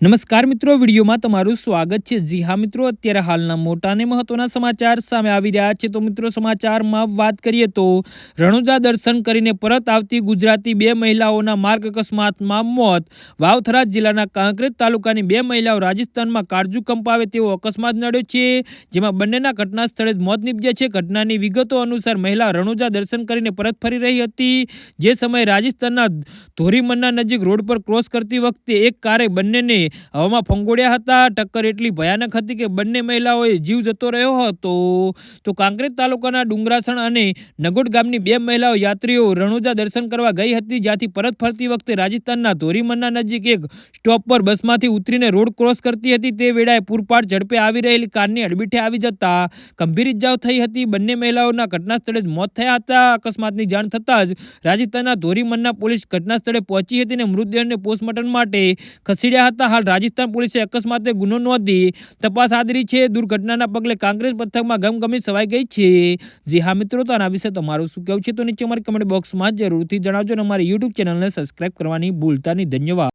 નમસ્કાર મિત્રો, વિડીયોમાં તમારું સ્વાગત છે। જી હા મિત્રો, અત્યારે હાલના મોટા અને મહત્વના સમાચાર સામે આવી રહ્યા છે। તો મિત્રો, સમાચારમાં વાત કરીએ તો રણુજા દર્શન કરીને પરત આવતી ગુજરાતી બે મહિલાઓના માર્ગ અકસ્માતમાં મોત। વાવથરા જિલ્લાના કાંકરેજ તાલુકાની બે મહિલાઓ રાજસ્થાનમાં કાળજુ કંપાવે તેવો અકસ્માત નડ્યો છે, જેમાં બંનેના ઘટના સ્થળે જ મોત નીપજ્યા છે। ઘટનાની વિગતો અનુસાર મહિલા રણુજા દર્શન કરીને પરત ફરી રહી હતી। જે સમયે રાજસ્થાનના ધોરીમન્ના નજીક રોડ પર ક્રોસ કરતી વખતે એક કારે બંનેને હવામાં ફંગોળ્યા હતા। ટક્કર એટલી ભયાનક હતી કે બંને મહિલાઓએ જીવ જતો રહ્યો હતો। તો કાંકરેજ તાલુકાના ડુંગરાસણ અને નગોડ ગામની બે મહિલાઓ યાત્રીઓ રણુજા દર્શન કરવા ગઈ હતી, જ્યાંથી પરત ફરતી વખતે રાજસ્થાનના ધોરીમન્ના નજીક એક સ્ટોપ પર બસમાંથી ઉતરીને રોડ ક્રોસ કરતી હતી। તે વેળાએ પૂરપાટ ઝડપે આવી રહેલી કારની અડબીટે આવી જતા ગંભીર ઇજાઓ થઈ હતી। બંને મહિલાઓના ઘટના સ્થળે જ મોત થયા હતા। અકસ્માતની જાણ થતાં જ રાજસ્થાનના ધોરીમન્ના પોલીસ ઘટના સ્થળે પહોંચી હતી અને મૃતદેહને પોસ્ટમોર્ટમ માટે ખસેડ્યા હતા। હાલ રાજસ્થાન પોલીસે અકસ્માતે ગુનો નોંધી તપાસ હાથ ધરી છે। દુર્ઘટનાના પગલે કાંકરેજ પંથકમાં ગમગમી છવાઈ ગઈ છે। જી હા મિત્રો, તો આના વિશે તમારું શું કહેવું છે તો નીચે અમારી કમેન્ટ બોક્સમાં જરૂરથી જણાવજો અને અમારી યુટ્યુબ ચેનલને સબસ્ક્રાઇબ કરવાની ભૂલતા નહીં। ધન્યવાદ।